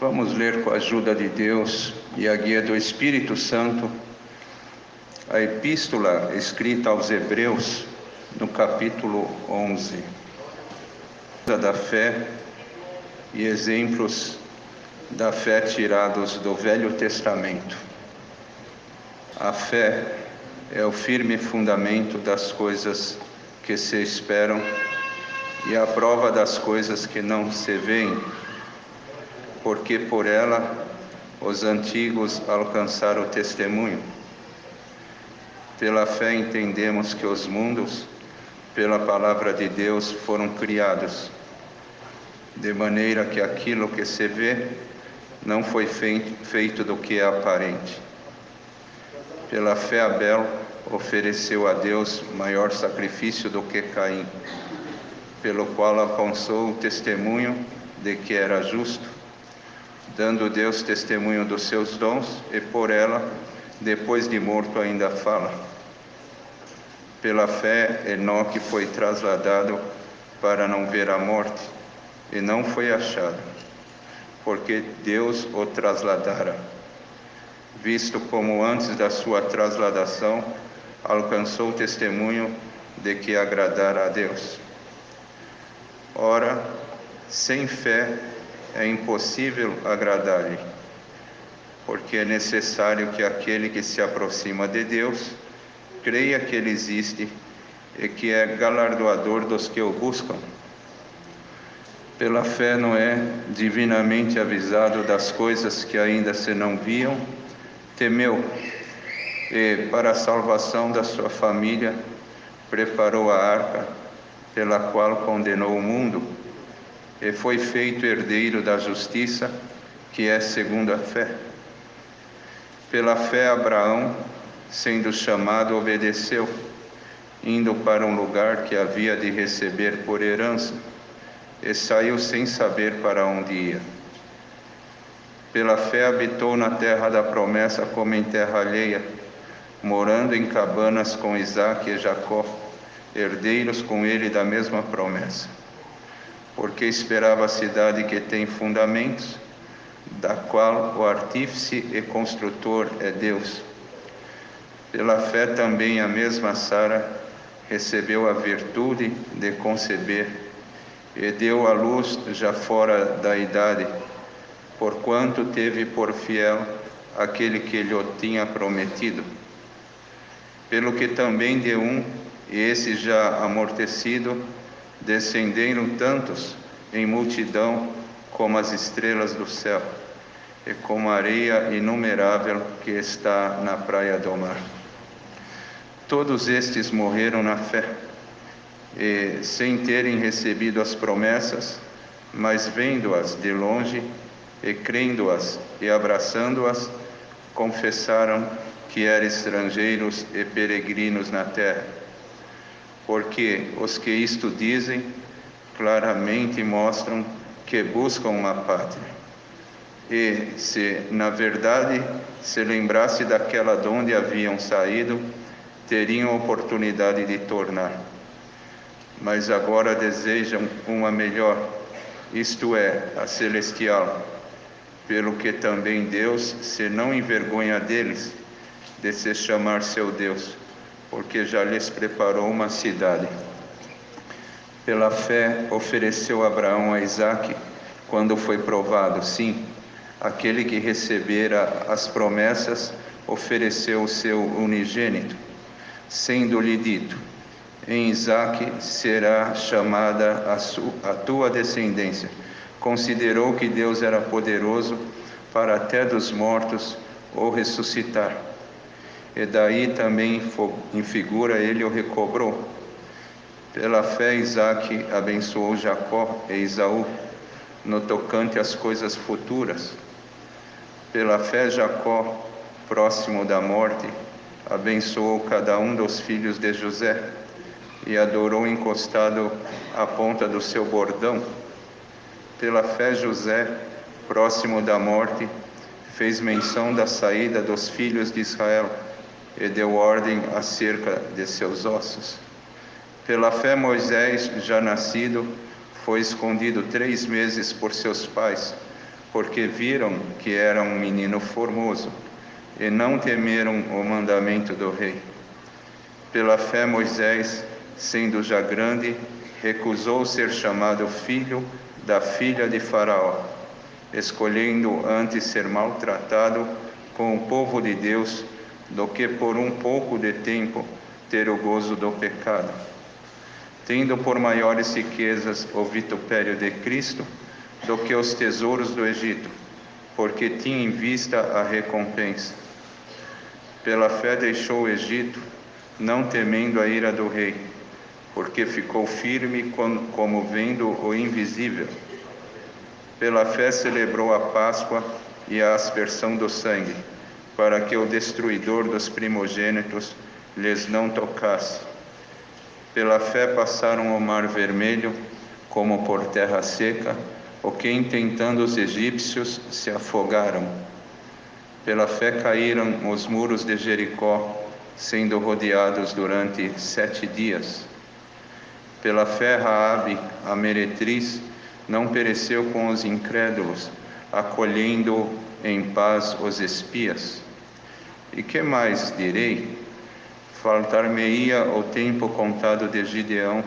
Vamos ler com a ajuda de Deus e a guia do Espírito Santo a epístola escrita aos Hebreus, no capítulo 11. Da fé e exemplos da fé tirados do Velho Testamento. A fé é o firme fundamento das coisas que se esperam e a prova das coisas que não se veem, porque por ela os antigos alcançaram o testemunho. Pela fé entendemos que os mundos, pela palavra de Deus, foram criados, de maneira que aquilo que se vê não foi feito do que é aparente. Pela fé Abel ofereceu a Deus maior sacrifício do que Caim, pelo qual alcançou o testemunho de que era justo, dando Deus testemunho dos seus dons, e por ela, depois de morto, ainda fala. Pela fé, Enoque foi trasladado para não ver a morte, e não foi achado, porque Deus o trasladara, visto como antes da sua trasladação alcançou o testemunho de que agradara a Deus. Ora, sem fé é impossível agradar-lhe, porque é necessário que aquele que se aproxima de Deus creia que Ele existe e que é galardoador dos que o buscam. Pela fé Noé, divinamente avisado das coisas que ainda se não viam, temeu e, para a salvação da sua família, preparou a arca, pela qual condenou o mundo, e foi feito herdeiro da justiça, que é segundo a fé. Pela fé Abraão, sendo chamado, obedeceu, indo para um lugar que havia de receber por herança, e saiu sem saber para onde ia. Pela fé habitou na terra da promessa como em terra alheia, morando em cabanas com Isaque e Jacó, herdeiros com ele da mesma promessa, porque esperava a cidade que tem fundamentos, da qual o artífice e construtor é Deus. Pela fé também a mesma Sara recebeu a virtude de conceber e deu à luz já fora da idade, porquanto teve por fiel aquele que lhe tinha prometido. Pelo que também de um, e esse já amortecido, descenderam tantos em multidão como as estrelas do céu, e como a areia inumerável que está na praia do mar. Todos estes morreram na fé, e sem terem recebido as promessas, mas vendo-as de longe, e crendo-as e abraçando-as, confessaram que eram estrangeiros e peregrinos na terra. Porque os que isto dizem, claramente mostram que buscam uma pátria. E se, na verdade, se lembrasse daquela de onde haviam saído, teriam oportunidade de tornar. Mas agora desejam uma melhor, isto é, a celestial, pelo que também Deus se não envergonha deles, de se chamar seu Deus, porque já lhes preparou uma cidade. Pela fé ofereceu Abraão a Isaque, quando foi provado, sim, aquele que recebera as promessas ofereceu o seu unigênito, sendo-lhe dito: em Isaque será chamada a tua descendência. Considerou que Deus era poderoso para até dos mortos o ressuscitar. E daí também em figura ele o recobrou. Pela fé Isaque abençoou Jacó e Esaú, no tocante às coisas futuras. Pela fé Jacó, próximo da morte, abençoou cada um dos filhos de José, e adorou encostado à ponta do seu bordão. Pela fé José, próximo da morte, fez menção da saída dos filhos de Israel, e deu ordem acerca de seus ossos. Pela fé Moisés, já nascido, foi escondido 3 meses por seus pais, porque viram que era um menino formoso, e não temeram o mandamento do rei. Pela fé, Moisés, sendo já grande, recusou ser chamado filho da filha de Faraó, escolhendo antes ser maltratado com o povo de Deus, do que por um pouco de tempo ter o gozo do pecado. Tendo por maiores riquezas o vitupério de Cristo do que os tesouros do Egito, porque tinha em vista a recompensa. Pela fé deixou o Egito, não temendo a ira do rei, porque ficou firme como vendo o invisível. Pela fé celebrou a Páscoa e a aspersão do sangue, para que o destruidor dos primogênitos lhes não tocasse. Pela fé passaram o mar vermelho, como por terra seca, o que intentando os egípcios se afogaram. Pela fé caíram os muros de Jericó, sendo rodeados durante 7 dias. Pela fé Raabe, a meretriz, não pereceu com os incrédulos, acolhendo em paz os espias. E que mais direi? Faltar-me-ia o tempo contado de Gideão,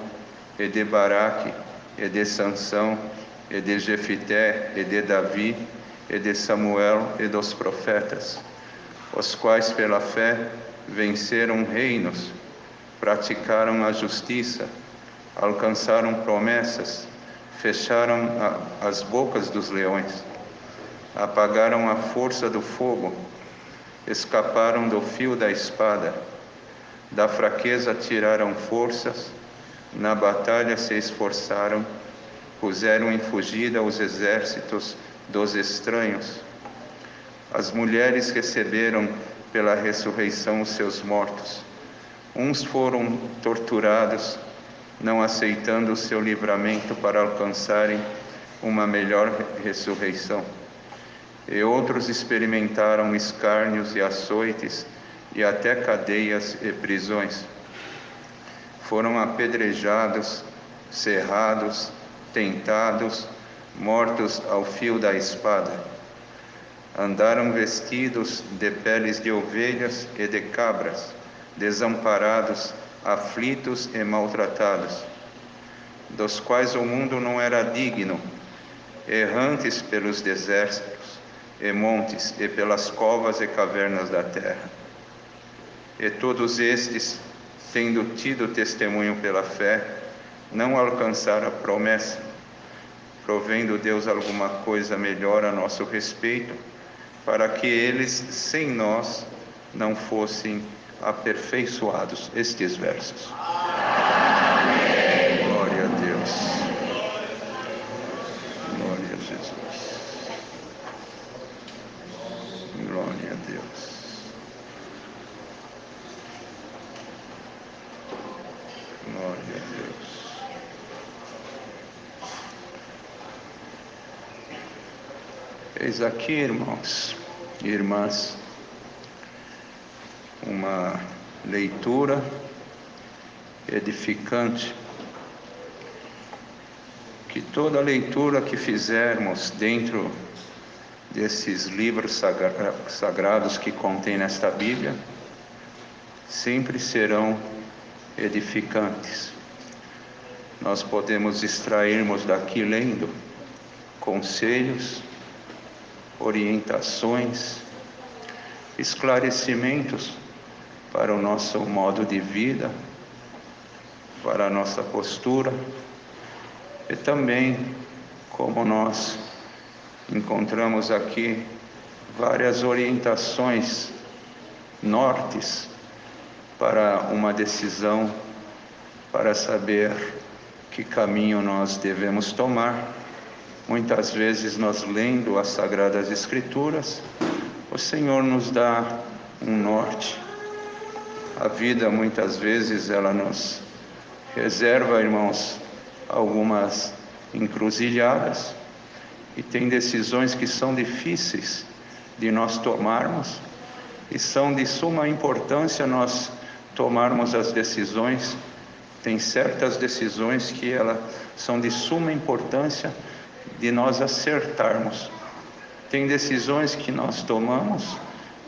e de Baraque, e de Sansão, e de Jefité, e de Davi, e de Samuel, e dos profetas, os quais pela fé venceram reinos, praticaram a justiça, alcançaram promessas, fecharam as bocas dos leões, apagaram a força do fogo, escaparam do fio da espada, da fraqueza tiraram forças, na batalha se esforçaram, puseram em fugida os exércitos dos estranhos. As mulheres receberam pela ressurreição os seus mortos. Uns foram torturados, não aceitando o seu livramento para alcançarem uma melhor ressurreição. E outros experimentaram escárnios e açoites, e até cadeias e prisões. Foram apedrejados, cerrados, tentados, mortos ao fio da espada. Andaram vestidos de peles de ovelhas e de cabras, desamparados, aflitos e maltratados, dos quais o mundo não era digno, errantes pelos desertos e montes e pelas covas e cavernas da terra. E todos estes, tendo tido testemunho pela fé, não alcançaram a promessa, provendo Deus alguma coisa melhor a nosso respeito, para que eles, sem nós, não fossem aperfeiçoados. Estes versos. Amém. Glória a Deus. Glória a Jesus. Glória a Deus. Glória a Deus. Eis aqui, irmãos e irmãs, uma leitura edificante, que toda leitura que fizermos dentro desses livros sagrados que contém nesta Bíblia, sempre serão edificantes. Nós podemos extrairmos daqui lendo conselhos, orientações, esclarecimentos para o nosso modo de vida, para a nossa postura, e também, como nós encontramos aqui, várias orientações, nortes, para uma decisão, para saber que caminho nós devemos tomar. Muitas vezes nós, lendo as Sagradas Escrituras, o Senhor nos dá um norte. A vida, muitas vezes, ela nos reserva, irmãos, algumas encruzilhadas, e tem decisões que são difíceis de nós tomarmos, e são de suma importância nós tomarmos as decisões. Tem certas decisões que elas são de suma importância de nós acertarmos, Tem decisões que nós tomamos,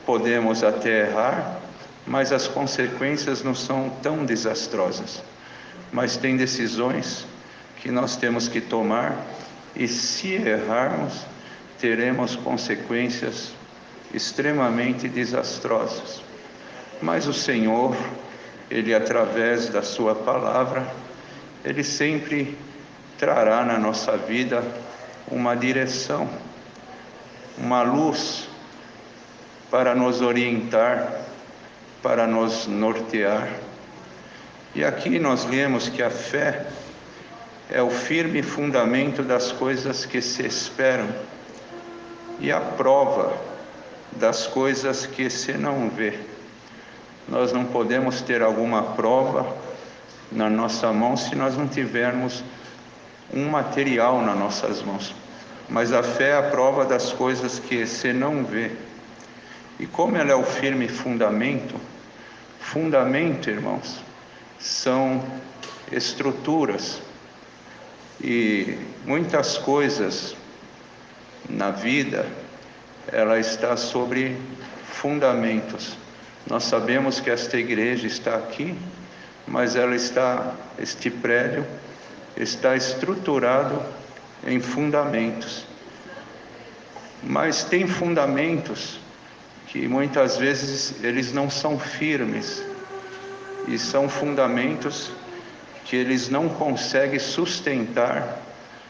podemos até errar, mas as consequências não são tão desastrosas. Mas tem decisões que nós temos que tomar, e se errarmos, teremos consequências extremamente desastrosas. Mas o Senhor, Ele, através da sua palavra, Ele sempre trará na nossa vida uma direção, uma luz para nos orientar, para nos nortear. E aqui nós lemos que a fé é o firme fundamento das coisas que se esperam e a prova das coisas que se não vê. Nós não podemos ter alguma prova na nossa mão se nós não tivermos um material nas nossas mãos. Mas a fé é a prova das coisas que se não vê. E como ela é o firme fundamento, irmãos, são estruturas. E muitas coisas na vida, ela está sobre fundamentos. Nós sabemos que esta igreja está aqui, mas este prédio está estruturado em fundamentos. Mas tem fundamentos que muitas vezes eles não são firmes, e são fundamentos que eles não conseguem sustentar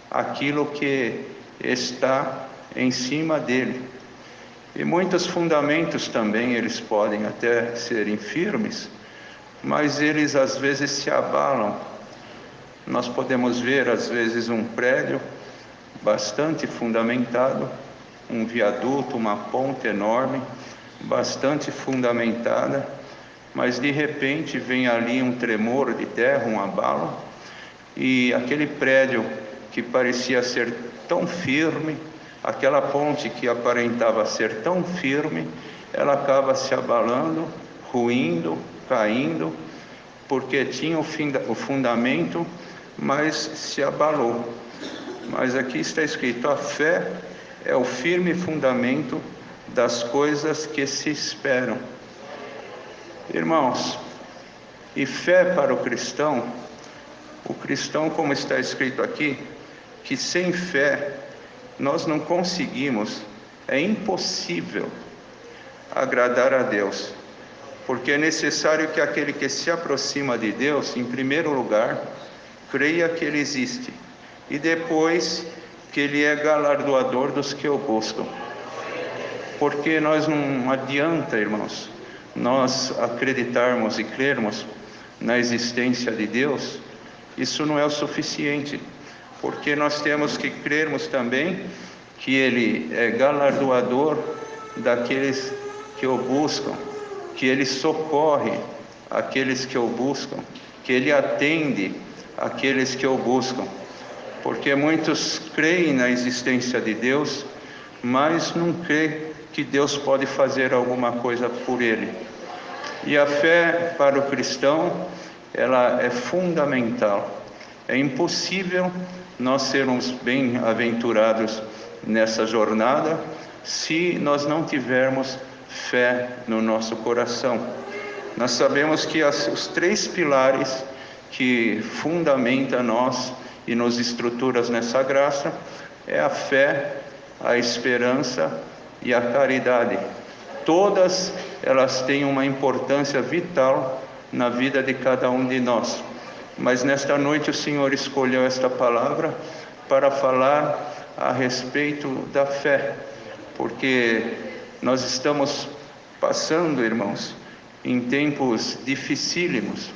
aquilo que está em cima dele. E muitos fundamentos também, eles podem até serem firmes, mas eles às vezes se abalam. Nós podemos ver às vezes um prédio bastante fundamentado, um viaduto, uma ponte enorme, bastante fundamentada, mas de repente vem ali um tremor de terra, um abalo, e aquele prédio que parecia ser tão firme, aquela ponte que aparentava ser tão firme, ela acaba se abalando, ruindo, caindo, porque tinha o fundamento, mas se abalou. Mas aqui está escrito: a fé é o firme fundamento das coisas que se esperam. Irmãos, e fé para o cristão, como está escrito aqui, que sem fé nós não conseguimos, é impossível agradar a Deus, porque é necessário que aquele que se aproxima de Deus, em primeiro lugar, creia que Ele existe, e depois que Ele é galardoador dos que o buscam. Porque não adianta, irmãos, nós acreditarmos e crermos na existência de Deus, isso não é o suficiente, porque nós temos que crermos também que Ele é galardoador daqueles que o buscam, que Ele socorre aqueles que o buscam, que Ele atende aqueles que o buscam, porque muitos creem na existência de Deus, mas não creem que Deus pode fazer alguma coisa por ele. E a fé para o cristão, ela é fundamental. É impossível nós sermos bem-aventurados nessa jornada se nós não tivermos fé no nosso coração. Nós sabemos que os três pilares que fundamentam nós e nos estruturas nessa graça é a fé, a esperança e a caridade. Todas elas têm uma importância vital na vida de cada um de nós. Mas nesta noite o Senhor escolheu esta palavra para falar a respeito da fé, porque nós estamos passando, irmãos, em tempos dificílimos,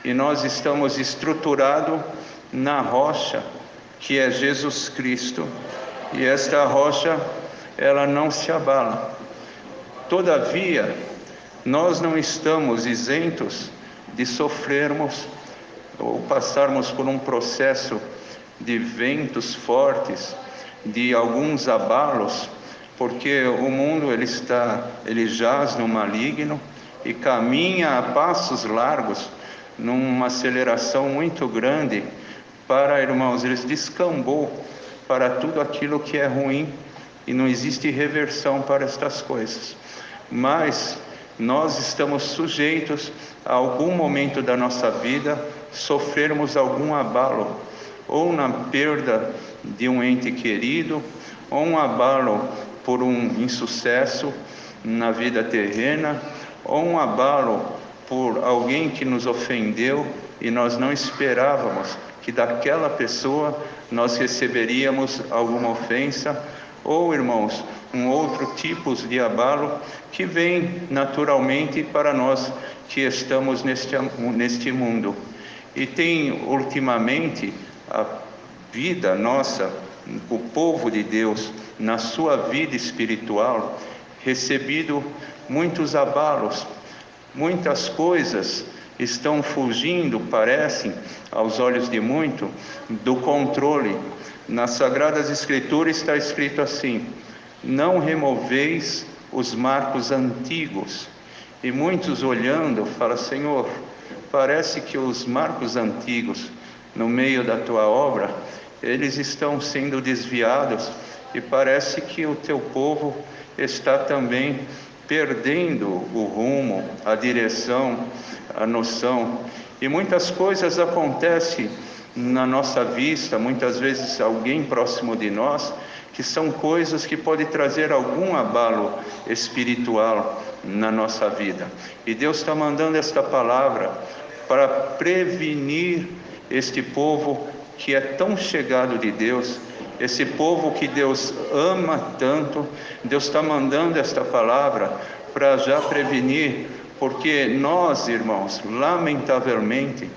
e nós estamos estruturados na rocha que é Jesus Cristo, e esta rocha ela não se abala. Todavia, nós não estamos isentos de sofrermos ou passarmos por um processo de ventos fortes, de alguns abalos, porque o mundo ele jaz no maligno e caminha a passos largos, numa aceleração muito grande, para, irmãos, ele descambou para tudo aquilo que é ruim e não existe reversão para estas coisas. Mas nós estamos sujeitos a algum momento da nossa vida sofrermos algum abalo, ou na perda de um ente querido, ou um abalo por um insucesso na vida terrena, ou um abalo por alguém que nos ofendeu e nós não esperávamos que daquela pessoa nós receberíamos alguma ofensa, ou, irmãos, um outro tipo de abalo que vem naturalmente para nós que estamos neste mundo. E tem ultimamente a vida nossa, o povo de Deus, na sua vida espiritual, recebido muitos abalos, muitas coisas estão fugindo, parecem, aos olhos de muito, do controle. Nas Sagradas Escrituras está escrito assim: não removeis os marcos antigos. E muitos olhando falam: Senhor, parece que os marcos antigos no meio da tua obra, eles estão sendo desviados, e parece que o teu povo está também perdendo o rumo, a direção, a noção. E muitas coisas acontecem na nossa vista, muitas vezes alguém próximo de nós, que são coisas que podem trazer algum abalo espiritual na nossa vida. E Deus está mandando esta palavra para prevenir este povo que é tão chegado de Deus, esse povo que Deus ama tanto. Deus está mandando esta palavra para já prevenir, porque nós, irmãos, lamentavelmente,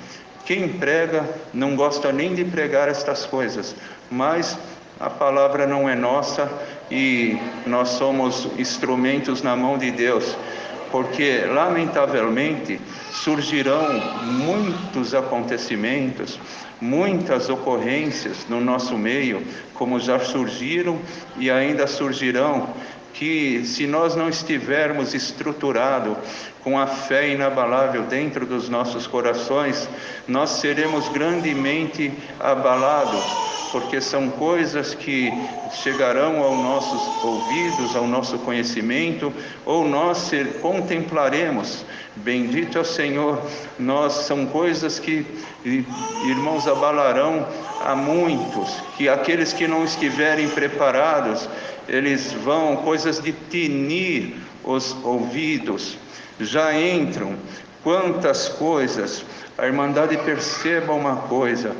quem prega não gosta nem de pregar estas coisas, mas a palavra não é nossa e nós somos instrumentos na mão de Deus, porque lamentavelmente surgirão muitos acontecimentos, muitas ocorrências no nosso meio, como já surgiram e ainda surgirão, que se nós não estivermos estruturados com a fé inabalável dentro dos nossos corações, nós seremos grandemente abalados, porque são coisas que chegarão aos nossos ouvidos, ao nosso conhecimento, ou nós contemplaremos. Bendito é o Senhor. São coisas que, irmãos, abalarão a muitos, que aqueles que não estiverem preparados, eles vão, coisas de tinir os ouvidos, já entram. Quantas coisas! A Irmandade perceba uma coisa: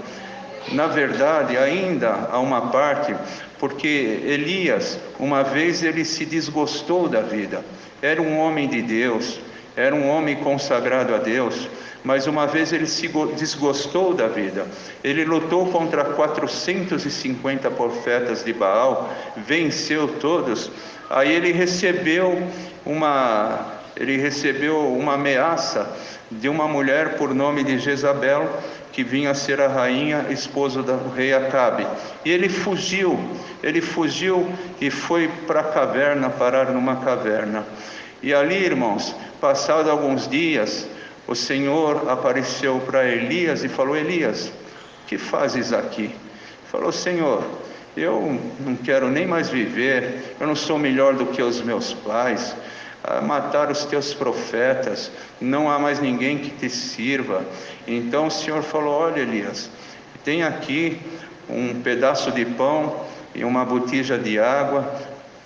na verdade, ainda há uma parte, porque Elias, uma vez ele se desgostou da vida, era um homem de Deus, era um homem consagrado a Deus, mas uma vez ele se desgostou da vida. Ele lutou contra 450 profetas de Baal, venceu todos. Aí ele recebeu uma ameaça de uma mulher por nome de Jezabel, que vinha a ser a rainha, esposa do rei Acabe. E ele fugiu e foi para a caverna, parar numa caverna. E ali, irmãos, passados alguns dias, o Senhor apareceu para Elias e falou: Elias, o que fazes aqui? Falou: Senhor, eu não quero nem mais viver, eu não sou melhor do que os meus pais, mataram os teus profetas, não há mais ninguém que te sirva. Então o Senhor falou: olha, Elias, tem aqui um pedaço de pão e uma botija de água,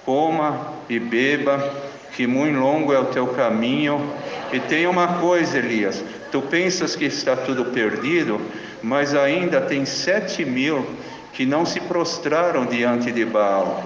coma e beba, que muito longo é o teu caminho. E tem uma coisa, Elias, tu pensas que está tudo perdido, mas ainda tem 7.000 que não se prostraram diante de Baal.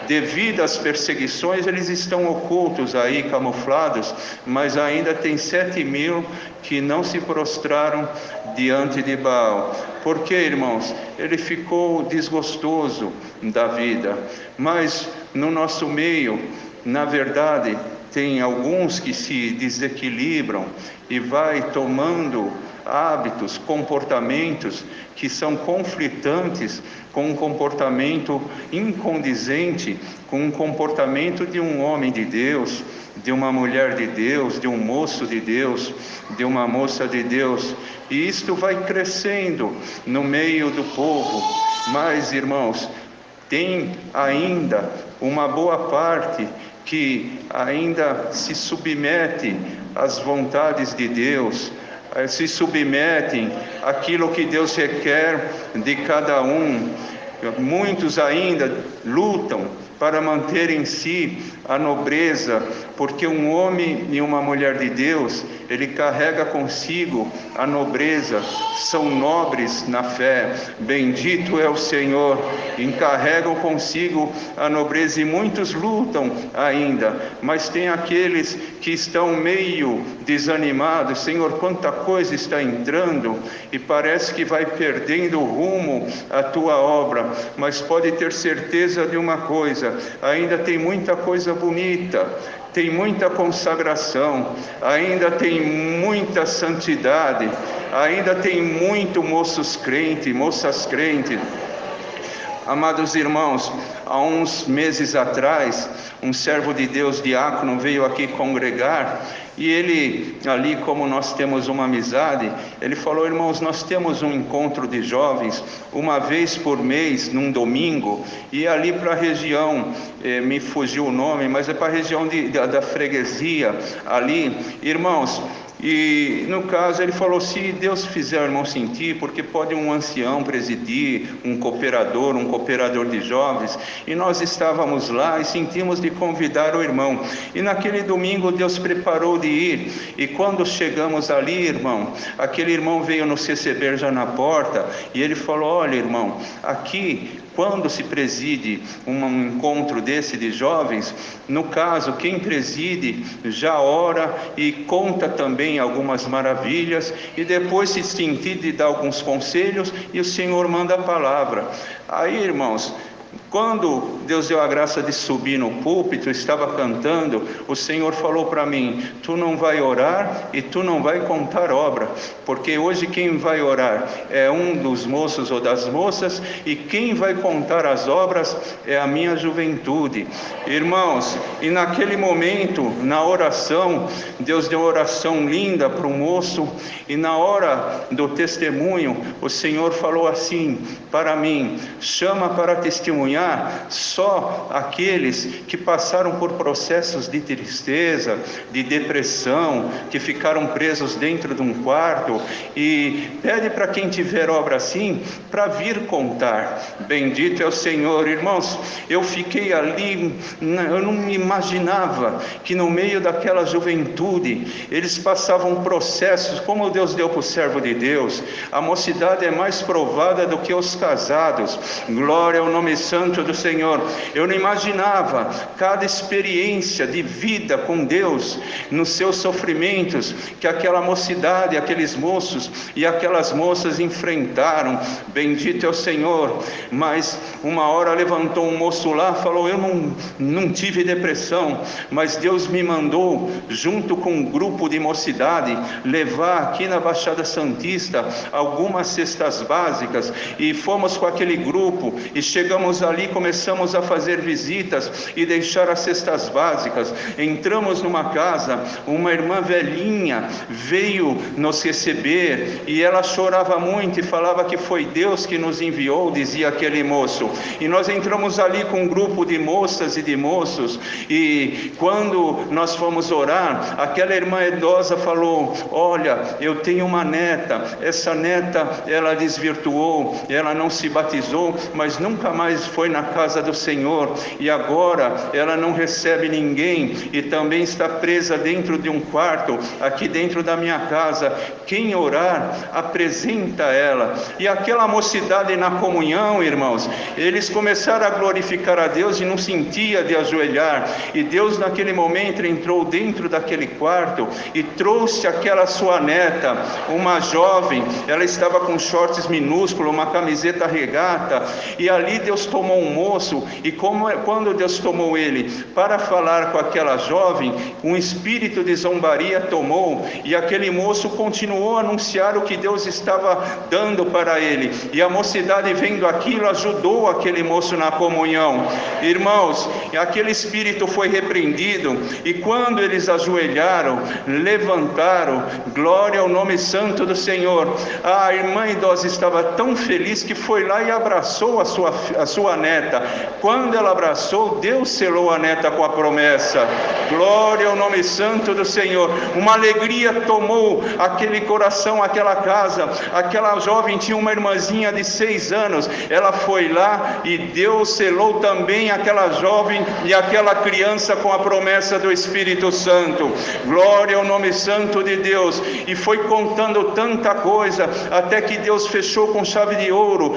Devido às perseguições, eles estão ocultos aí, camuflados, mas ainda tem 7.000 que não se prostraram diante de Baal. Por quê, irmãos? Ele ficou desgostoso da vida. Mas no nosso meio, na verdade, tem alguns que se desequilibram e vai tomando hábitos, comportamentos que são conflitantes com um comportamento incondizente com um comportamento de um homem de Deus, de uma mulher de Deus, de um moço de Deus, de uma moça de Deus. E isto vai crescendo no meio do povo. Mas, irmãos, tem ainda uma boa parte que ainda se submete às vontades de Deus, se submetem àquilo que Deus requer de cada um. Muitos ainda lutam para manter em si a nobreza, porque um homem e uma mulher de Deus, ele carrega consigo a nobreza, são nobres na fé, bendito é o Senhor, encarregam consigo a nobreza, e muitos lutam ainda, mas tem aqueles que estão meio desanimados. Senhor, quanta coisa está entrando, e parece que vai perdendo o rumo a tua obra, mas pode ter certeza de uma coisa: ainda tem muita coisa bonita, tem muita consagração, ainda tem muita santidade, ainda tem muito moços crentes, moças crentes. Amados irmãos, há uns meses atrás, um servo de Deus, diácono, veio aqui congregar, e ele, ali como nós temos uma amizade, ele falou: irmãos, nós temos um encontro de jovens, uma vez por mês, num domingo, e ali para a região, me fugiu o nome, mas é para a região da freguesia, ali, irmãos. E no caso ele falou: se Deus fizer o irmão sentir, porque pode um ancião presidir, um cooperador de jovens, e nós estávamos lá e sentimos de convidar o irmão, e naquele domingo Deus preparou de ir, e quando chegamos ali, irmão, aquele irmão veio nos receber já na porta, e ele falou: olha, irmão, aqui quando se preside um encontro desse de jovens, no caso, quem preside já ora e conta também algumas maravilhas, e depois se sentir de dar alguns conselhos, e o Senhor manda a palavra. Aí, irmãos, quando Deus deu a graça de subir no púlpito, eu estava cantando, o Senhor falou para mim: tu não vai orar e tu não vai contar obra, porque hoje quem vai orar é um dos moços ou das moças, e quem vai contar as obras é a minha juventude. Irmãos, e naquele momento, na oração, Deus deu uma oração linda para o moço, e na hora do testemunho, o Senhor falou assim para mim: chama para testemunhar só aqueles que passaram por processos de tristeza, de depressão, que ficaram presos dentro de um quarto, e pede para quem tiver obra assim, para vir contar. Bendito é o Senhor. Irmãos, eu fiquei ali, eu não me imaginava que no meio daquela juventude, eles passavam processos, como Deus deu para o servo de Deus. A mocidade é mais provada do que os casados. Glória ao nome santo do Senhor. Eu não imaginava cada experiência de vida com Deus, nos seus sofrimentos, que aquela mocidade, aqueles moços e aquelas moças enfrentaram. Bendito é o Senhor. Mas uma hora levantou um moço lá, falou: eu não tive depressão, mas Deus me mandou, junto com um grupo de mocidade, levar aqui na Baixada Santista algumas cestas básicas, e fomos com aquele grupo, e chegamos ali, começamos a fazer visitas e deixar as cestas básicas. Entramos numa casa, uma irmã velhinha veio nos receber, e ela chorava muito e falava que foi Deus que nos enviou, dizia aquele moço. E nós entramos ali com um grupo de moças e de moços, e quando nós fomos orar, aquela irmã idosa falou: olha, eu tenho uma neta, essa neta, ela desvirtuou, ela não se batizou, mas nunca mais foi na casa do Senhor, e agora ela não recebe ninguém, e também está presa dentro de um quarto, aqui dentro da minha casa. Quem orar, apresenta ela. E aquela mocidade na comunhão, irmãos, eles começaram a glorificar a Deus, e não sentia de ajoelhar, e Deus naquele momento entrou dentro daquele quarto, e trouxe aquela sua neta, uma jovem, ela estava com shorts minúsculos, uma camiseta regata, e ali Deus tomou um moço, e quando Deus tomou ele para falar com aquela jovem, um espírito de zombaria tomou, e aquele moço continuou a anunciar o que Deus estava dando para ele, e a mocidade vendo aquilo ajudou aquele moço na comunhão. Irmãos, aquele espírito foi repreendido, e quando eles ajoelharam, levantaram, glória ao nome santo do Senhor, a irmã idosa estava tão feliz que foi lá e abraçou a sua neta, neta. Quando ela abraçou, Deus selou a neta com a promessa. Glória ao nome santo do Senhor. Uma alegria tomou aquele coração, aquela casa. Aquela jovem tinha uma irmãzinha de 6 anos. Ela foi lá e Deus selou também aquela jovem e aquela criança com a promessa do Espírito Santo. Glória ao nome santo de Deus. E foi contando tanta coisa, até que Deus fechou com chave de ouro.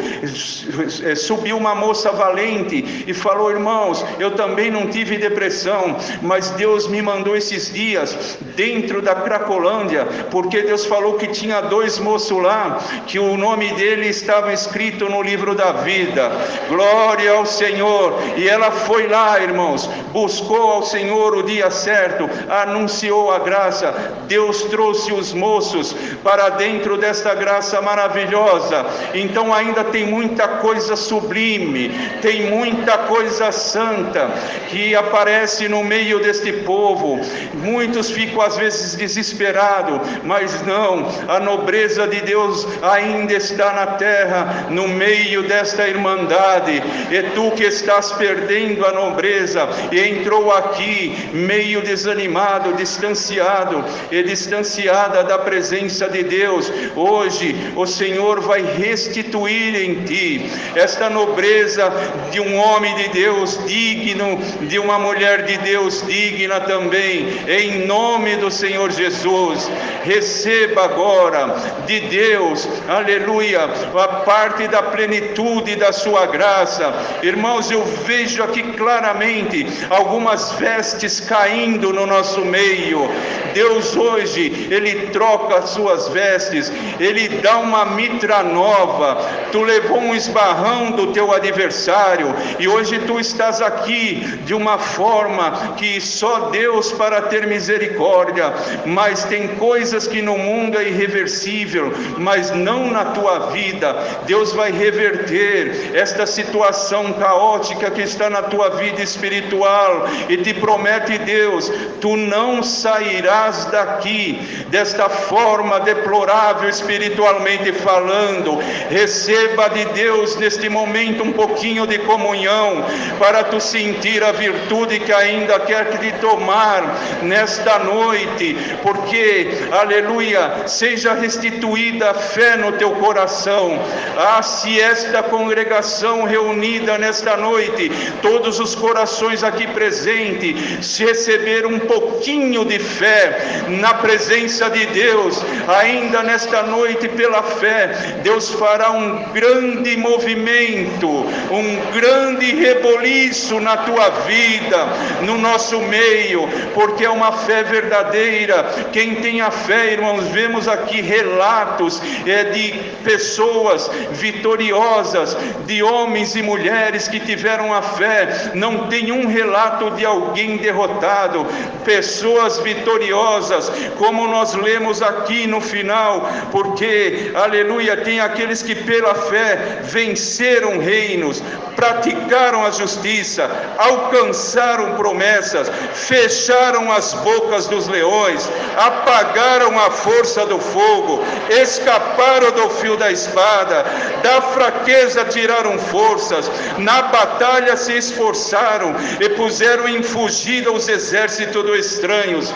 Subiu uma moça valente e falou: irmãos, eu também não tive depressão, mas Deus me mandou esses dias dentro da Cracolândia, porque Deus falou que tinha 2 moços lá, que o nome dele estava escrito no livro da vida. Glória ao Senhor. E ela foi lá, irmãos, buscou ao Senhor o dia certo, anunciou a graça. Deus trouxe os moços para dentro desta graça maravilhosa. Então ainda tem muita coisa sublime, tem muita coisa santa que aparece no meio deste povo. Muitos ficam às vezes desesperados, mas não, a nobreza de Deus ainda está na terra, no meio desta irmandade. E tu que estás perdendo a nobreza e entrou aqui meio desanimado, distanciado e distanciada da presença de Deus, hoje o Senhor vai restituir em ti esta nobreza de um homem de Deus digno, de uma mulher de Deus digna também, em nome do Senhor Jesus. Receba agora de Deus, aleluia, a parte da plenitude da sua graça. Irmãos, eu vejo aqui claramente algumas vestes caindo no nosso meio. Deus hoje, Ele troca as suas vestes, Ele dá uma mitra nova. Tu levou um esbarrão do teu adversário e hoje tu estás aqui de uma forma que só Deus para ter misericórdia. Mas tem coisas que no mundo é irreversível, mas não na tua vida. Deus vai reverter esta situação caótica que está na tua vida espiritual, e te promete Deus: tu não sairás daqui desta forma deplorável espiritualmente falando. Receba de Deus neste momento um pouquinho de comunhão, para tu sentir a virtude que ainda quer te tomar nesta noite, porque, aleluia, seja restituída a fé no teu coração. Se esta congregação reunida nesta noite, todos os corações aqui presentes, se receber um pouquinho de fé na presença de Deus, ainda nesta noite, pela fé, Deus fará um grande movimento, um grande reboliço na tua vida, no nosso meio, porque é uma fé verdadeira. Quem tem a fé, irmãos, vemos aqui relatos de pessoas vitoriosas, de homens e mulheres que tiveram a fé. Não tem um relato de alguém derrotado, pessoas vitoriosas, como nós lemos aqui no final, porque, aleluia, tem aqueles que pela fé venceram reinos, praticaram a justiça, alcançaram promessas, fecharam as bocas dos leões, apagaram a força do fogo, escaparam do fio da espada, da fraqueza tiraram forças, na batalha se esforçaram e puseram em fugida os exércitos dos estranhos.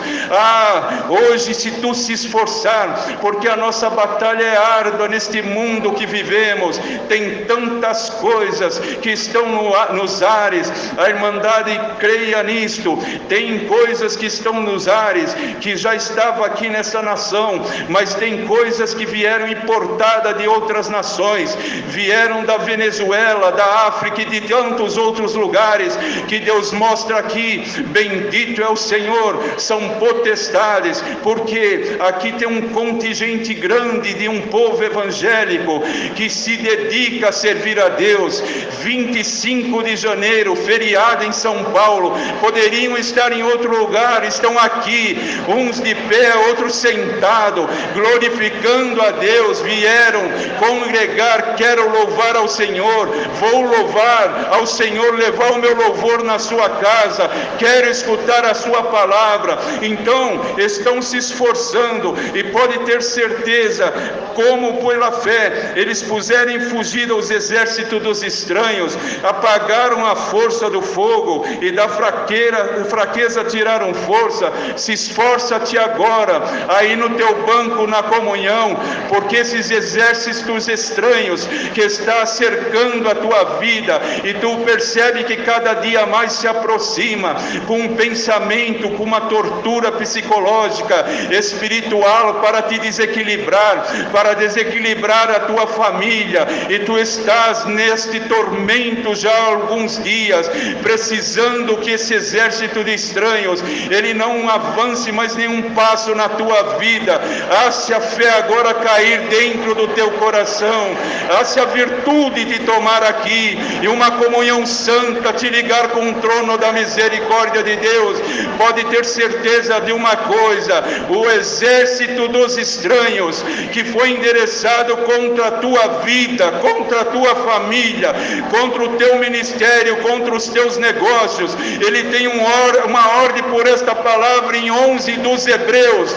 Hoje, se tu se esforçar, porque a nossa batalha é árdua neste mundo que vivemos, tem tantas coisas que estão nos ares. A Irmandade creia nisto. Tem coisas que estão nos ares, que já estava aqui nessa nação, mas tem coisas que vieram importadas de outras nações, vieram da Venezuela, da África e de tantos outros lugares, que Deus mostra aqui. Bendito é o Senhor, são potestades, porque aqui tem um contingente grande de um povo evangélico que se dedica a servir a Deus. 25 de janeiro, feriado em São Paulo, poderiam estar em outro lugar, estão aqui, uns de pé, outros sentados, glorificando a Deus. Vieram congregar chegar, quero louvar ao Senhor, vou louvar ao Senhor, levar o meu louvor na sua casa, quero escutar a sua palavra. Então estão se esforçando, e pode ter certeza, como pela fé eles puseram em fugida os exércitos dos estranhos, apagaram a força do fogo, e da fraqueza tiraram força. Se esforça-te agora, aí no teu banco, na comunhão, porque esses exércitos estranhos que está cercando a tua vida, e tu percebe que cada dia mais se aproxima, com um pensamento, com uma tortura psicológica, espiritual, para te desequilibrar, para desequilibrar a tua família, e tu estás neste tormento já há alguns dias, precisando que esse exército de estranhos, ele não avance mais nenhum passo na tua vida. Haja a fé agora cair dentro do teu coração, haja a virtude de tomar aqui, e uma comunhão santa te ligar com o trono da misericórdia de Deus. Pode ter certeza de uma coisa: o exército dos estranhos que foi endereçado contra a tua vida, contra a tua família, contra o teu ministério, contra os teus negócios, ele tem uma ordem por esta palavra em 11 dos Hebreus: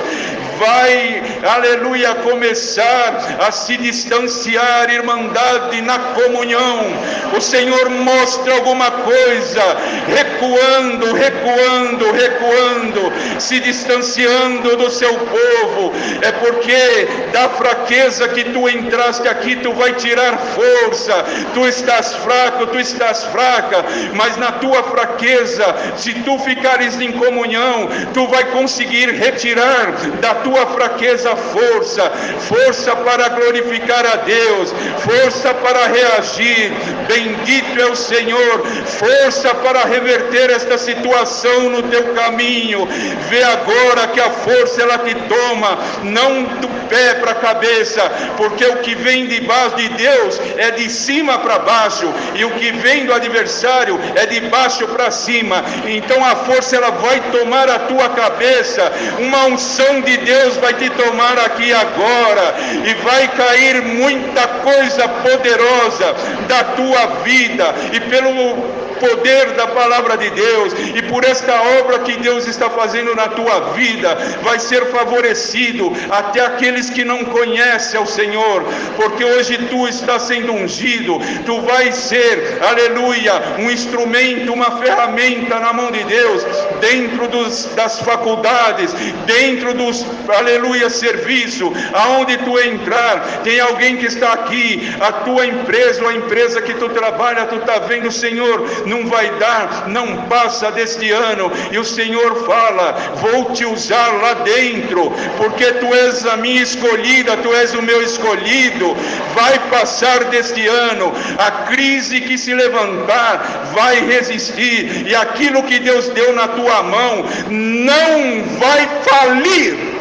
vai, aleluia, começar a se distanciar, irmandade na comunhão. O Senhor mostra alguma coisa, recuando, se distanciando do seu povo. É porque da fraqueza que tu entraste aqui, tu vai tirar força. Tu estás fraco, tu estás fraca, mas na tua fraqueza, se tu ficares em comunhão, tu vai conseguir retirar da tua fraqueza força para glorificar a Deus, força para reagir. Bendito é o Senhor, força para reverter esta situação no teu caminho. Vê agora que a força ela te toma, não do pé para a cabeça, porque o que vem debaixo de Deus é de cima para baixo, e o que vem do adversário é de baixo para cima. Então a força ela vai tomar a tua cabeça, uma unção de Deus vai te tomar aqui agora, e vai cair muita coisa poderosa da tua vida, e pelo poder da palavra de Deus, e por esta obra que Deus está fazendo na tua vida, vai ser favorecido até aqueles que não conhecem ao Senhor, porque hoje tu estás sendo ungido, tu vais ser, aleluia, um instrumento, uma ferramenta na mão de Deus, dentro das faculdades, dentro dos, aleluia, serviço, aonde tu entrar, tem alguém que está aqui, a tua empresa, ou a empresa que tu trabalha, tu está vendo, Senhor, não vai dar, não passa deste ano, e o Senhor fala: vou te usar lá dentro, porque tu és a minha escolhida, tu és o meu escolhido. Vai passar deste ano, a crise que se levantar vai resistir, e aquilo que Deus deu na tua mão não vai falir.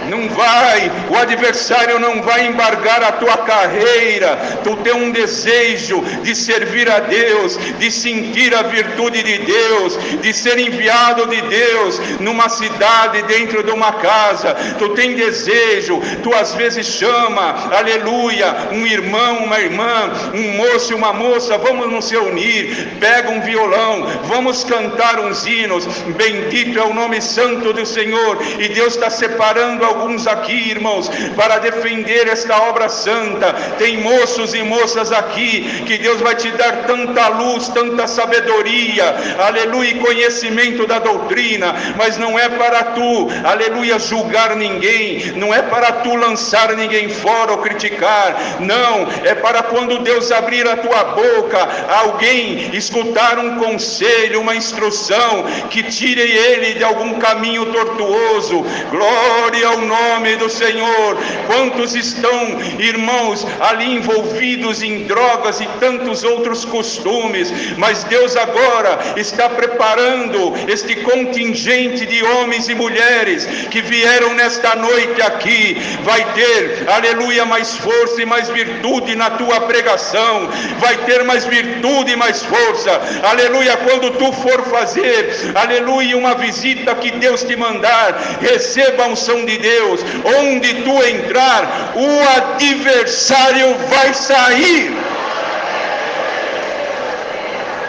Não vai, o adversário não vai embargar a tua carreira. Tu tem um desejo de servir a Deus, de sentir a virtude de Deus, de ser enviado de Deus numa cidade, dentro de uma casa. Tu tem desejo, tu às vezes chama, aleluia, um irmão, uma irmã, um moço e uma moça, vamos nos reunir, pega um violão, vamos cantar uns hinos. Bendito é o nome santo do Senhor, e Deus está separando alguns aqui, irmãos, para defender esta obra santa. Tem moços e moças aqui que Deus vai te dar tanta luz, tanta sabedoria, aleluia, e conhecimento da doutrina, mas não é para tu, aleluia, julgar ninguém, não é para tu lançar ninguém fora ou criticar, não, é para quando Deus abrir a tua boca, alguém escutar um conselho, uma instrução que tire ele de algum caminho tortuoso. Glória ao nome do Senhor. Quantos estão, irmãos, ali envolvidos em drogas e tantos outros costumes, mas Deus agora está preparando este contingente de homens e mulheres que vieram nesta noite aqui. Vai ter, aleluia, mais força e mais virtude na tua pregação, vai ter mais virtude e mais força, aleluia, quando tu for fazer, aleluia, uma visita que Deus te mandar, receba a unção de Deus. Onde tu entrar, o adversário vai sair.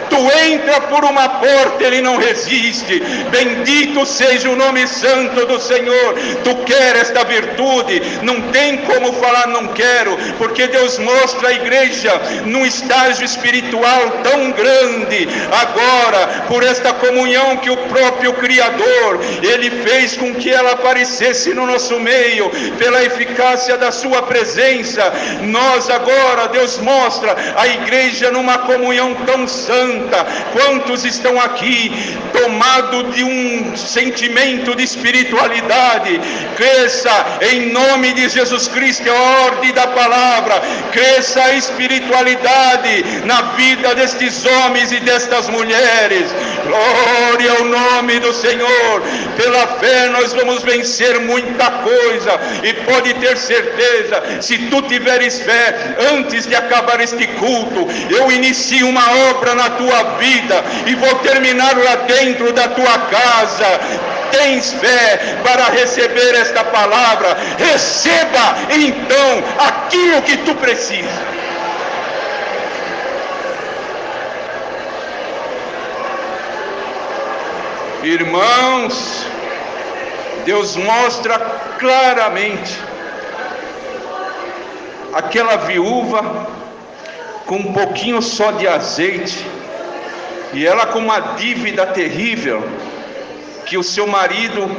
Tu entra por uma porta, ele não resiste. Bendito seja o nome santo do Senhor. Tu quer esta virtude, não tem como falar não quero, porque Deus mostra a igreja num estágio espiritual tão grande agora, por esta comunhão que o próprio Criador, ele fez com que ela aparecesse no nosso meio, pela eficácia da sua presença. Nós agora, Deus mostra a igreja numa comunhão tão santa. Quantos estão aqui tomados de um sentimento de espiritualidade? Cresça em nome de Jesus Cristo, a ordem da palavra. Cresça a espiritualidade na vida destes homens e destas mulheres. Glória ao nome do Senhor. Pela fé nós vamos vencer muita coisa, e pode ter certeza, se tu tiveres fé, antes de acabar este culto, eu inicio uma obra na tua vida e vou terminar lá dentro da tua casa. Tens fé para receber esta palavra? Receba então aquilo que tu precisa. Irmãos, Deus mostra claramente aquela viúva com um pouquinho só de azeite, e ela com uma dívida terrível, que o seu marido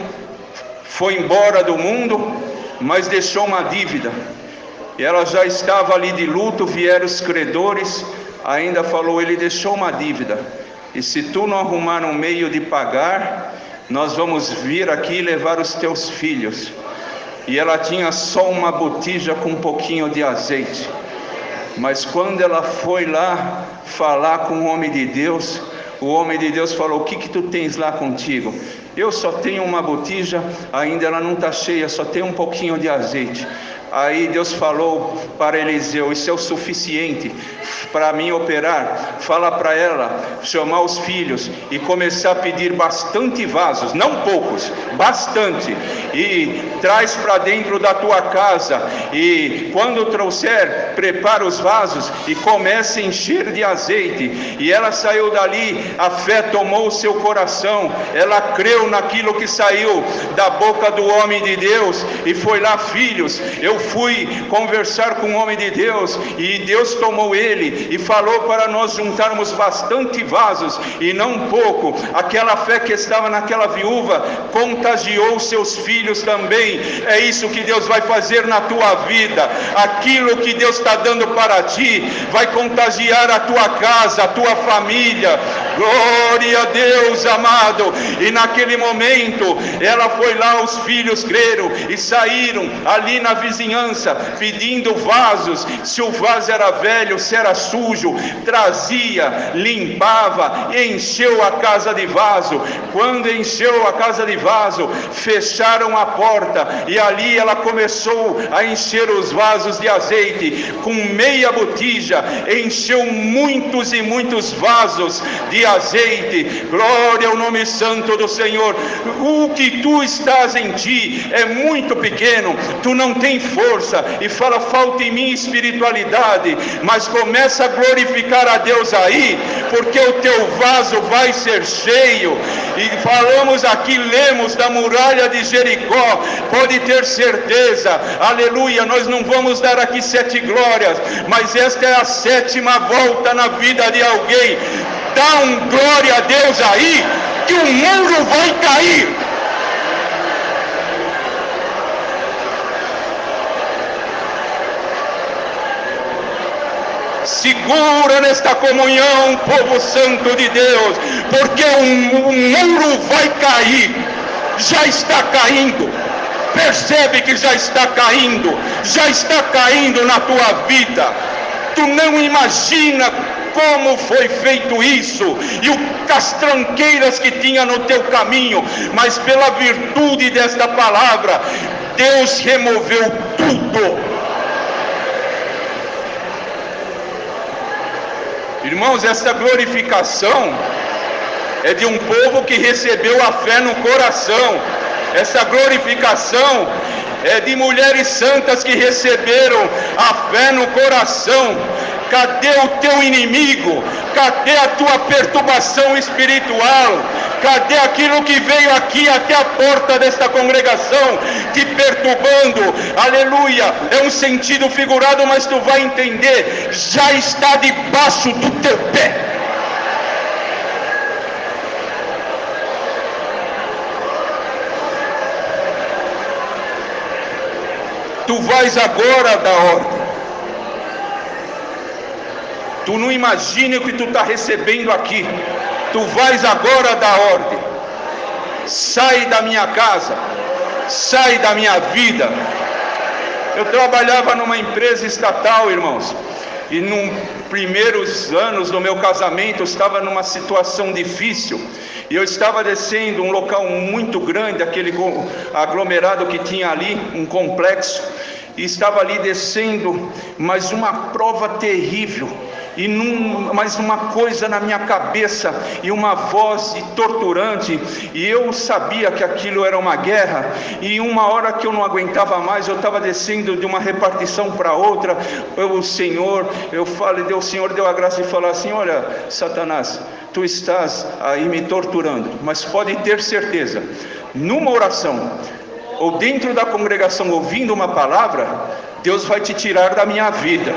foi embora do mundo, mas deixou uma dívida, e ela já estava ali de luto. Vieram os credores, ainda falou, ele deixou uma dívida, e se tu não arrumar um meio de pagar, nós vamos vir aqui levar os teus filhos. E ela tinha só uma botija com um pouquinho de azeite. Mas quando ela foi lá falar com o homem de Deus, o homem de Deus falou: o que tu tens lá contigo? Eu só tenho uma botija, ainda ela não está cheia, só tem um pouquinho de azeite. Aí Deus falou para Eliseu: isso é o suficiente para mim operar. Fala para ela chamar os filhos e começar a pedir bastante vasos, não poucos, bastante, e traz para dentro da tua casa, e quando trouxer, prepara os vasos e começa a encher de azeite. E ela saiu dali, a fé tomou o seu coração, ela creu naquilo que saiu da boca do homem de Deus, e foi lá: filhos, eu fui conversar com o homem de Deus, e Deus tomou ele e falou para nós juntarmos bastante vasos e não pouco. Aquela fé que estava naquela viúva contagiou seus filhos também. É isso que Deus vai fazer na tua vida. Aquilo que Deus está dando para ti vai contagiar a tua casa, a tua família. Glória a Deus, amado. E naquele momento ela foi lá, os filhos creram e saíram ali na vizinhança pedindo vasos. Se o vaso era velho, se era sujo, trazia, limpava, encheu a casa de vaso. Quando encheu a casa de vaso, fecharam a porta, e ali ela começou a encher os vasos de azeite. Com meia botija encheu muitos e muitos vasos de azeite. Glória ao nome santo do Senhor. O que tu estás em ti é muito pequeno, tu não tem força, e fala: falta em mim espiritualidade. Mas começa a glorificar a Deus aí, porque o teu vaso vai ser cheio. E falamos aqui, lemos da muralha de Jericó, pode ter certeza, aleluia, nós não vamos dar aqui 7 glórias, mas esta é a 7ª volta na vida de alguém. Dá um glória a Deus aí, que o muro vai cair. Segura nesta comunhão, povo santo de Deus, porque o muro vai cair, já está caindo. Percebe que já está caindo na tua vida. Tu não imagina como foi feito isso, e as tranqueiras que tinha no teu caminho, mas pela virtude desta palavra, Deus removeu tudo. Irmãos, essa glorificação é de um povo que recebeu a fé no coração. Essa glorificação é de mulheres santas que receberam a fé no coração. Cadê o teu inimigo? Cadê a tua perturbação espiritual? Cadê aquilo que veio aqui até a porta desta congregação te perturbando? Aleluia! É um sentido figurado, mas tu vai entender. Já está debaixo do teu pé. Tu vais agora dar ordem. Tu não imagina o que tu está recebendo aqui. Tu vais agora dar ordem. Sai da minha casa, sai da minha vida. Eu trabalhava numa empresa estatal, irmãos, e nos primeiros anos do meu casamento eu estava numa situação difícil, e eu estava descendo um local muito grande, aquele aglomerado que tinha ali, um complexo, e estava ali descendo, mas uma prova terrível, e mais uma coisa na minha cabeça, e uma voz torturante, e eu sabia que aquilo era uma guerra, e uma hora que eu não aguentava mais, eu estava descendo de uma repartição para outra, o Senhor deu a graça de falar assim: olha, Satanás, tu estás aí me torturando, mas pode ter certeza, numa oração, ou dentro da congregação, ouvindo uma palavra, Deus vai te tirar da minha vida.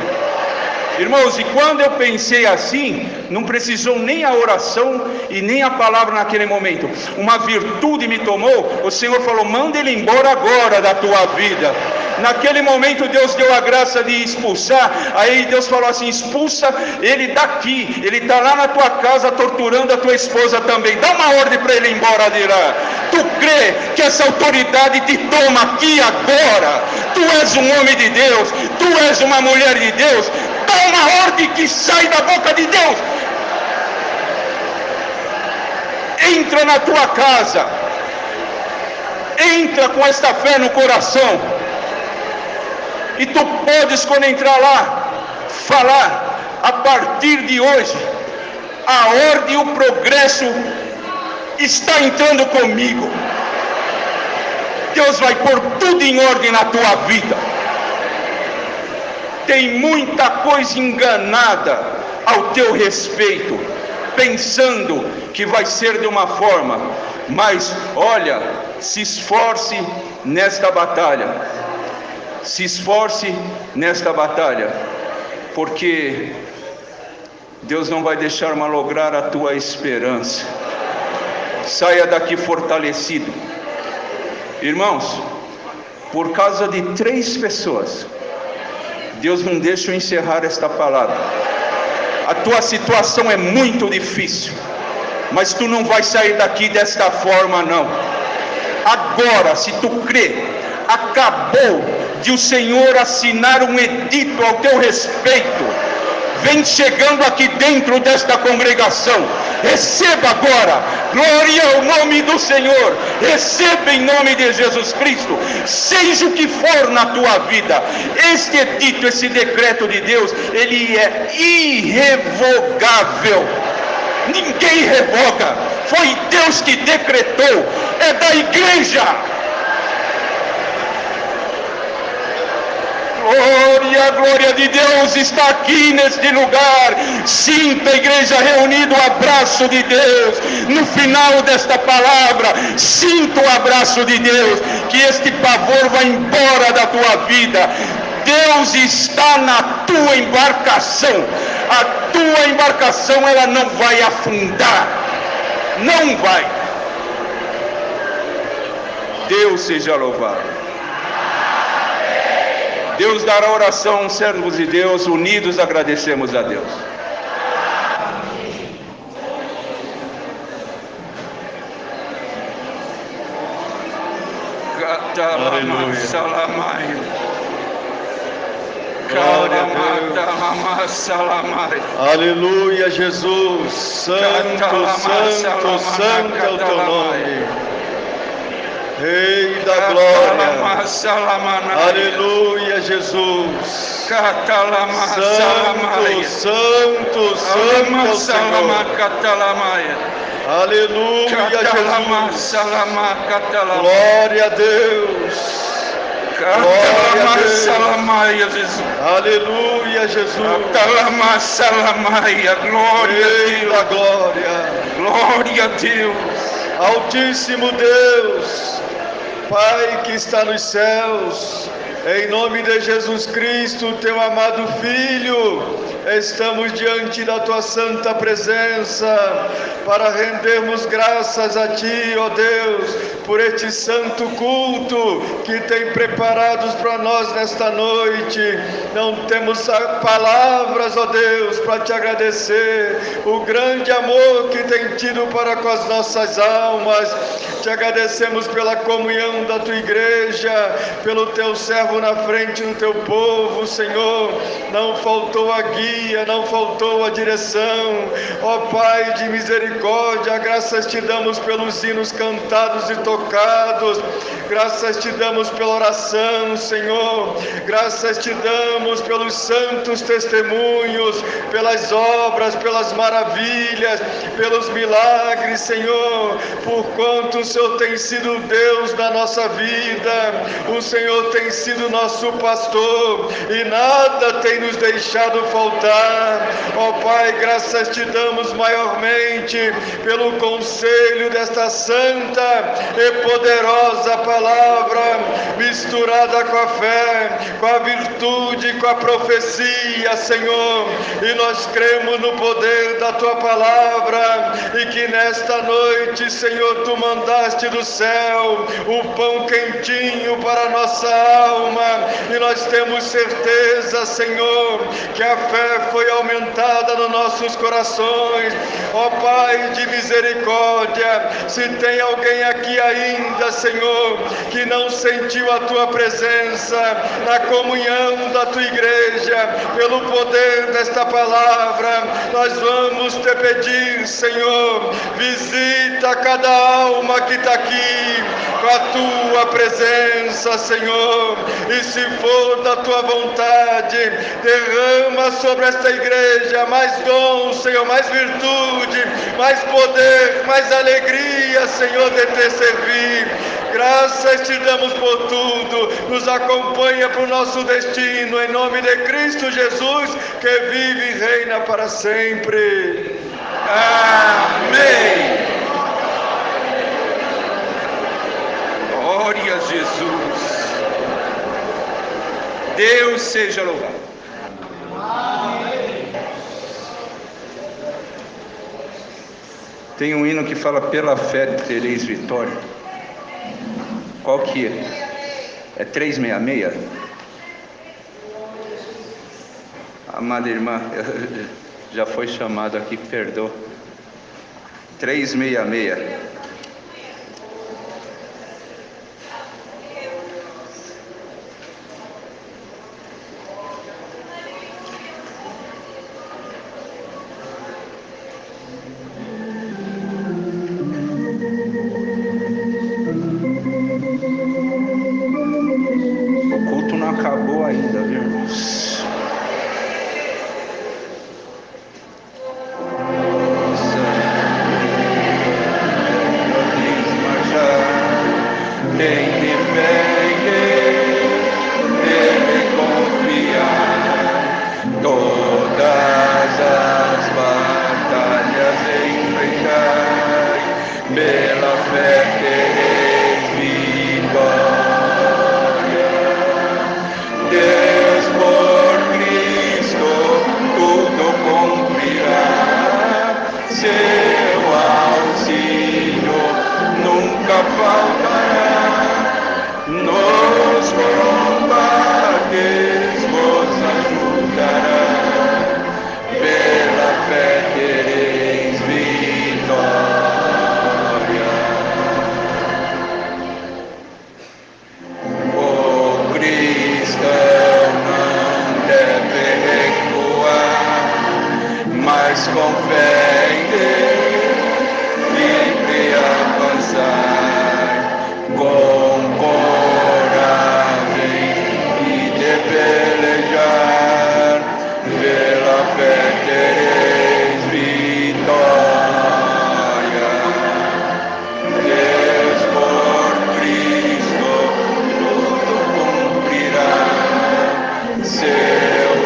Irmãos, e quando eu pensei assim, não precisou nem a oração e nem a palavra naquele momento. Uma virtude me tomou, o Senhor falou: manda ele embora agora da tua vida. Naquele momento Deus deu a graça de expulsar. Aí Deus falou assim: expulsa ele daqui, ele está lá na tua casa torturando a tua esposa também, dá uma ordem para ele ir embora de lá. Tu crê que essa autoridade te toma aqui agora? Tu és um homem de Deus, tu és uma mulher de Deus, dá uma ordem que sai da boca de Deus. Entra na tua casa, entra com esta fé no coração, e tu podes, quando entrar lá, falar: a partir de hoje, a ordem e o progresso está entrando comigo. Deus vai pôr tudo em ordem na tua vida. Tem muita coisa enganada ao teu respeito, pensando que vai ser de uma forma, mas olha, se esforce nesta batalha, se esforce nesta batalha, porque Deus não vai deixar malograr a tua esperança. Saia daqui fortalecido. Irmãos, por causa de 3 pessoas, Deus não deixa eu encerrar esta palavra. A tua situação é muito difícil, mas tu não vai sair daqui desta forma, não. Agora, se tu crê, acabou de o Senhor assinar um edito ao teu respeito. Vem chegando aqui dentro desta congregação. Receba agora, glória ao nome do Senhor. Receba em nome de Jesus Cristo. Seja o que for na tua vida, este edito, esse decreto de Deus, ele é irrevogável. Ninguém revoga. Foi Deus que decretou. É da igreja. Glória, a glória de Deus está aqui neste lugar. Sinta a igreja reunida, o abraço de Deus. No final desta palavra, sinta o abraço de Deus, que este pavor vai embora da tua vida. Deus está na tua embarcação. A tua embarcação, ela não vai afundar. Não vai. Deus seja louvado. Deus dará oração, servos de Deus, unidos agradecemos a Deus. Aleluia, Jesus. Santo, santo, santo é o teu nome. Rei da glória. Aleluia, Jesus. Santo, santo, santo é o Senhor. Aleluia, Jesus. Glória a Deus. Glória a Deus. Aleluia, Jesus. Rei da glória. Glória a Deus. Altíssimo Deus, Pai que está nos céus, em nome de Jesus Cristo, teu amado Filho, estamos diante da tua santa presença para rendermos graças a ti, ó Deus, por este santo culto que tem preparados para nós nesta noite. Não temos palavras, ó Deus, para te agradecer o grande amor que tem tido para com as nossas almas. Te agradecemos pela comunhão da tua igreja, pelo teu servo na frente do teu povo, Senhor. Não faltou a guia, não faltou a direção. Ó Pai de misericórdia, graças te damos pelos hinos cantados e tocados. Graças te damos pela oração, Senhor. Graças te damos pelos santos testemunhos, pelas obras, pelas maravilhas, pelos milagres, Senhor. Por quanto o Senhor tem sido Deus da nossa vida, o Senhor tem sido nosso pastor e nada tem nos deixado faltar. Ó Pai, graças te damos maiormente pelo conselho desta santa e poderosa palavra, misturada com a fé, com a virtude, com a profecia, Senhor. E nós cremos no poder da tua palavra e que nesta noite, Senhor, tu mandaste do céu o pão quentinho para a nossa alma, e nós temos certeza, Senhor, que a fé foi aumentada nos nossos corações. Ó Pai de misericórdia, se tem alguém aqui ainda, Senhor, que não sentiu a tua presença na comunhão da tua igreja, pelo poder desta palavra, nós vamos te pedir, Senhor, visita cada alma que está aqui com a tua presença, Senhor, e se for da tua vontade, derrama sobre esta igreja mais dom, Senhor, mais virtude, mais poder, mais alegria, Senhor, de te servir. Graças te damos por tudo, nos acompanha para o nosso destino, em nome de Cristo Jesus, que vive e reina para sempre. Amém. Glória a Jesus. Deus seja louvado. Tem um hino que fala: pela fé tereis vitória. Qual que é? É 366? Amada irmã, já foi chamado aqui, perdoa. 366. O culto não acabou ainda, viu, irmãos? Tem de fé em Deus, nele confiar, todas as batalhas enfrentar, pela fé tereis vitória. Deus por Cristo tudo cumprirá, seu auxílio nunca faltará. Nos combates vos ajudará, pela fé tereis vitória. mas com fé em Deus, livre avançar, com coragem e de pelejar, pela fé tereis vitória. Deus por Cristo tudo cumprirá, seu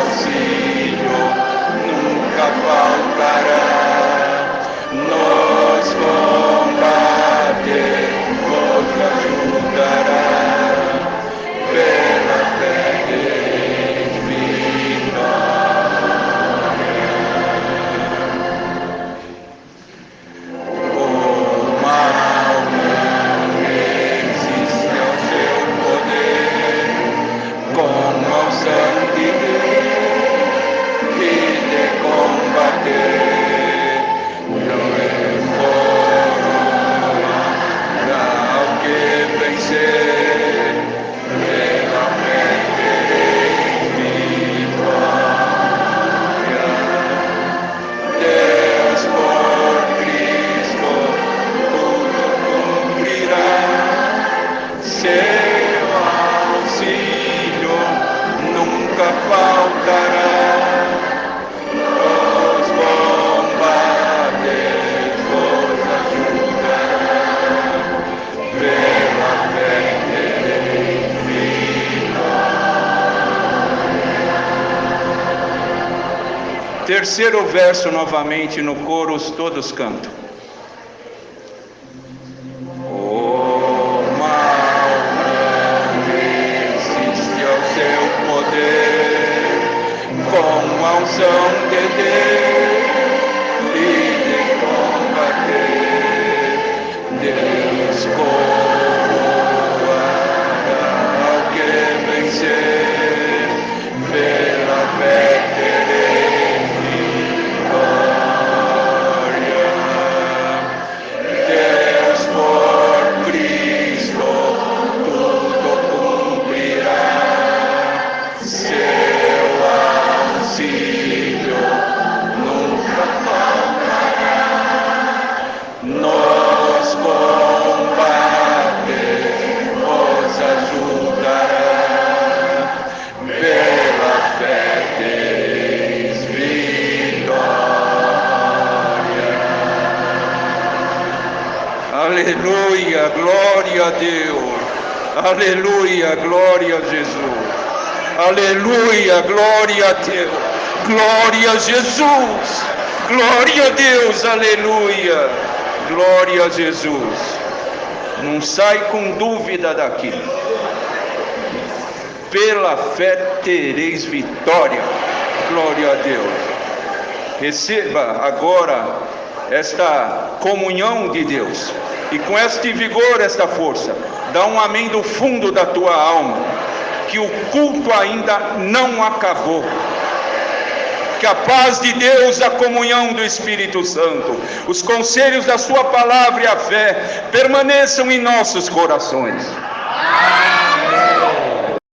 auxílio nunca faltará. Nos combater nos ajudará, pela fé tereis vitória. O mal não resiste ao seu poder, com a unção de Deus e de combater. Não é coroa ao que vencer, pela fé tereis vitória. Deus por Cristo tudo cumprirá, seu auxílio nunca faltará. Nos combater nos ajudará, pela fé tereis vitória. Terceiro verso novamente no coro, todos cantam. O mal não resiste ao seu poder, com a unção de Deus e de combater. Deus coroará ao que vencer, pela fé tereis vitória. Deus por Cristo tudo cumprirá, seu auxílio nunca faltará. Nos combater nos ajudará, pela fé tereis vitória. Aleluia, glória a Deus. Aleluia, glória a Jesus. Aleluia, glória a Deus. Glória a Jesus. Glória a Deus, aleluia. Glória a Jesus. Não sai com dúvida daqui. Pela fé tereis vitória. Glória a Deus. Receba agora esta comunhão de Deus. E com este vigor, esta força, dá um amém do fundo da tua alma, que o culto ainda não acabou. Que a paz de Deus, a comunhão do Espírito Santo, os conselhos da sua palavra e a fé permaneçam em nossos corações.